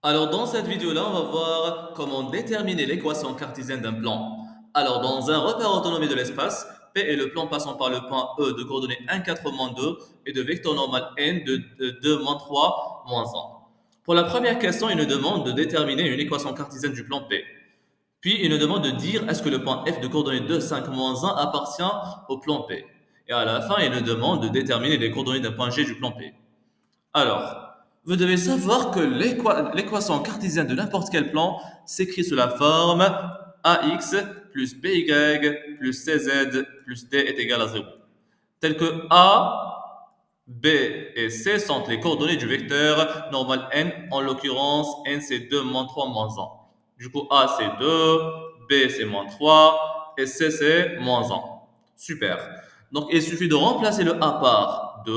Alors, dans cette vidéo-là, on va voir comment déterminer l'équation cartésienne d'un plan. Alors, dans un repère autonomie de l'espace, P est le plan passant par le point E de coordonnées 1, 4, moins 2 et de vecteur normal n de 2, moins 3, moins 1. Pour la première question, il nous demande de déterminer une équation cartésienne du plan P. Puis, il nous demande de dire est-ce que le point F de coordonnées 2, 5, moins 1 appartient au plan P. Et à la fin, il nous demande de déterminer les coordonnées d'un point G du plan P. Alors, vous devez savoir que l'équation cartésienne de n'importe quel plan s'écrit sous la forme ax plus by plus cz plus d est égal à 0. Tel que a, b et c sont les coordonnées du vecteur normal n, en l'occurrence n c'est 2, moins 3, moins 1. Du coup, a c'est 2, b c'est moins 3 et c c'est moins 1. Super. Donc, il suffit de remplacer le a par 2,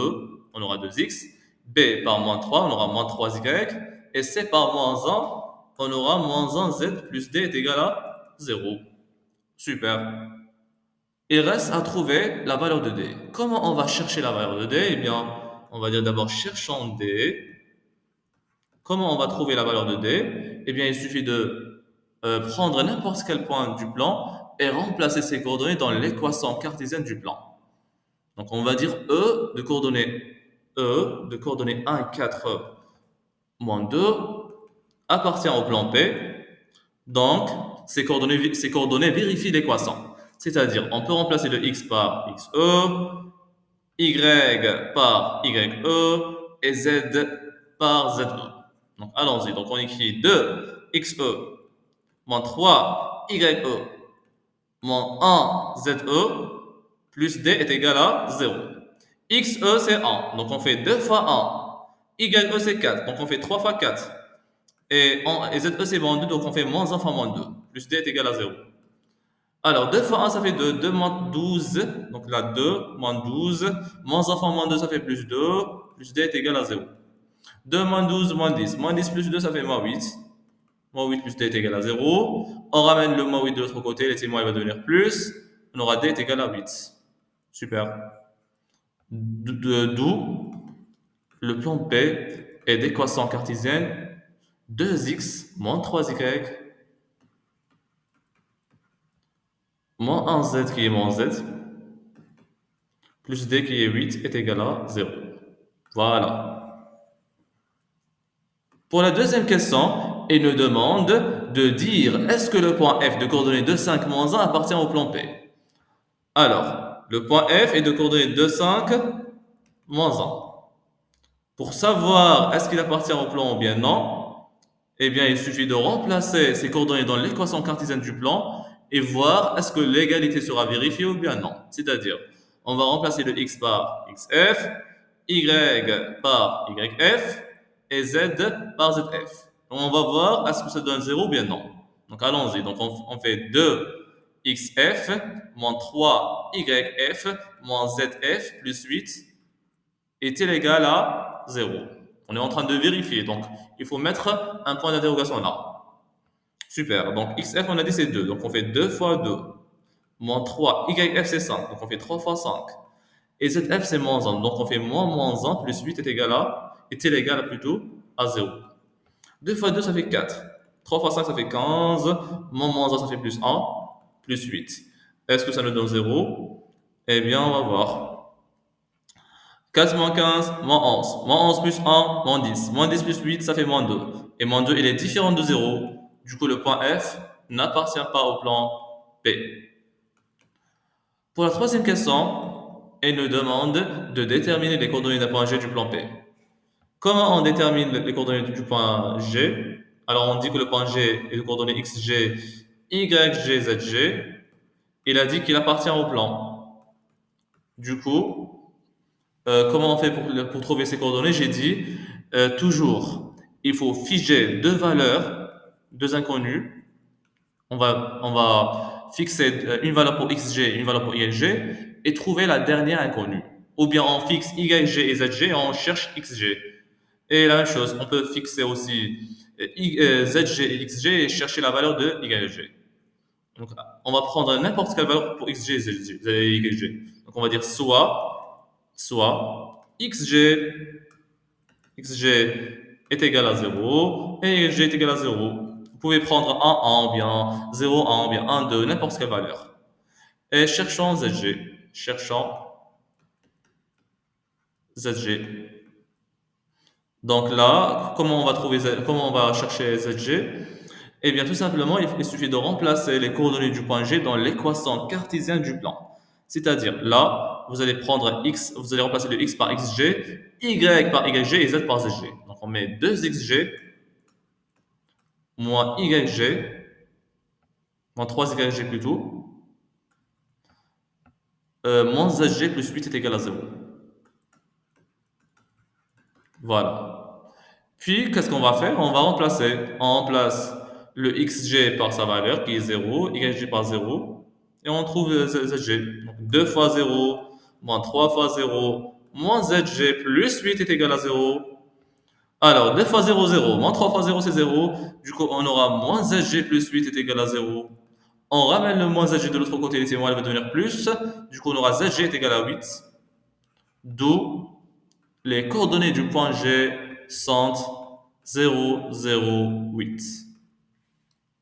on aura 2x, b par moins 3, on aura moins 3y, et c par moins 1, on aura moins 1z plus d est égal à 0. Super. Il reste à trouver la valeur de d. Comment on va chercher la valeur de d? Eh bien, on va dire d'abord cherchons d. Comment on va trouver la valeur de d? Eh bien, il suffit de prendre n'importe quel point du plan et remplacer ses coordonnées dans l'équation cartésienne du plan. Donc, on va dire E de coordonnées 1, 4, moins 2 appartient au plan P. Donc, ces coordonnées vérifient l'équation. C'est-à-dire, on peut remplacer le x par xe, y par ye et z par ze. Donc, allons-y. Donc, on écrit 2xe moins 3ye moins 1ze plus d est égal à 0. Xe, c'est 1. Donc, on fait 2 fois 1. Ye, c'est 4. Donc, on fait 3 fois 4. Et ze, c'est moins 2. Donc, on fait moins 1 fois moins 2. Plus d est égal à 0. Alors, 2 fois 1, ça fait 2. 2 moins 12. Donc, là, 2 moins 12. Moins 1 fois moins 2, ça fait plus 2. Plus d est égal à 0. 2 moins 12 moins 10. Moins 10 plus 2, ça fait moins 8. Moins 8 plus d est égal à 0. On ramène le moins 8 de l'autre côté. Les moins, il va devenir plus. On aura d est égal à 8. Super. D'où le plan P est d'équation cartésienne 2x moins 3y moins 1z qui est moins z plus d qui est 8 est égal à 0. Voilà. Pour la deuxième question, il nous demande de dire est-ce que le point F de coordonnées 2, 5, moins 1 appartient au plan P. Alors, le point F est de coordonnées 2, 5, moins 1. Pour savoir est-ce qu'il appartient au plan ou bien non, eh bien, il suffit de remplacer ces coordonnées dans l'équation cartésienne du plan et voir est-ce que l'égalité sera vérifiée ou bien non. C'est-à-dire, on va remplacer le x par xf, y par yf et z par zf. Donc, on va voir est-ce que ça donne 0 ou bien non. Donc, allons-y. Donc, on fait 2xf moins 3yf moins zf plus 8 est-il égal à 0. On est en train de vérifier, donc il faut mettre un point d'interrogation là. Super, donc xf on a dit c'est 2, donc on fait 2 fois 2, moins 3, yf c'est 5, donc on fait 3 fois 5. Et zf c'est moins 1, donc on fait moins 1 plus 8 est-il égal plutôt à 0. 2 fois 2 ça fait 4, 3 fois 5 ça fait 15, moins 1 ça fait plus 1, plus 8. Est-ce que ça nous donne 0? Eh bien on va voir. 4 moins 15, moins 11. Moins 11 plus 1, moins 10. Moins 10 plus 8, ça fait moins 2. Et moins 2, il est différent de 0. Du coup, le point F n'appartient pas au plan P. Pour la troisième question, elle nous demande de déterminer les coordonnées d'un point G du plan P. Comment on détermine les coordonnées du point G? Alors, on dit que le point G est de coordonnées XG, YG, ZG. Il a dit qu'il appartient au plan. Du coup, comment on fait pour trouver ces coordonnées? J'ai dit toujours, il faut figer deux valeurs, deux inconnues. On va fixer une valeur pour xg, une valeur pour yg, et trouver la dernière inconnue. Ou bien on fixe yg et zg et on cherche xg. Et la même chose, on peut fixer aussi zg et xg et chercher la valeur de yg. Donc, on va prendre n'importe quelle valeur pour xg et yg. Donc, on va dire soit xg est égal à 0 et G est égal à 0. Vous pouvez prendre 1, 1 ou bien 0, 1 ou bien 1, 2, n'importe quelle valeur. Et cherchons ZG. Cherchons ZG. Donc là, comment on va chercher ZG? Eh bien, tout simplement, il suffit de remplacer les coordonnées du point G dans l'équation cartésienne du plan. C'est-à-dire, là, vous allez prendre x, vous allez remplacer le x par xg, y par yg et z par zg. Donc, on met 2xg moins yg, moins 3yg plutôt, moins zg plus 8 est égal à 0. Voilà. Puis, qu'est-ce qu'on va faire? On va remplacer. On remplace le xg par sa valeur qui est 0, yg par 0, et on trouve zg. Donc 2 fois 0, moins 3 fois 0, moins zg plus 8 est égal à 0. Alors, 2 fois 0, 0, moins 3 fois 0, c'est 0. Du coup, on aura moins zg plus 8 est égal à 0. On ramène le moins zg de l'autre côté, les moins, elle va devenir plus. Du coup, on aura zg est égal à 8. D'où les coordonnées du point G sont 0, 0, 8.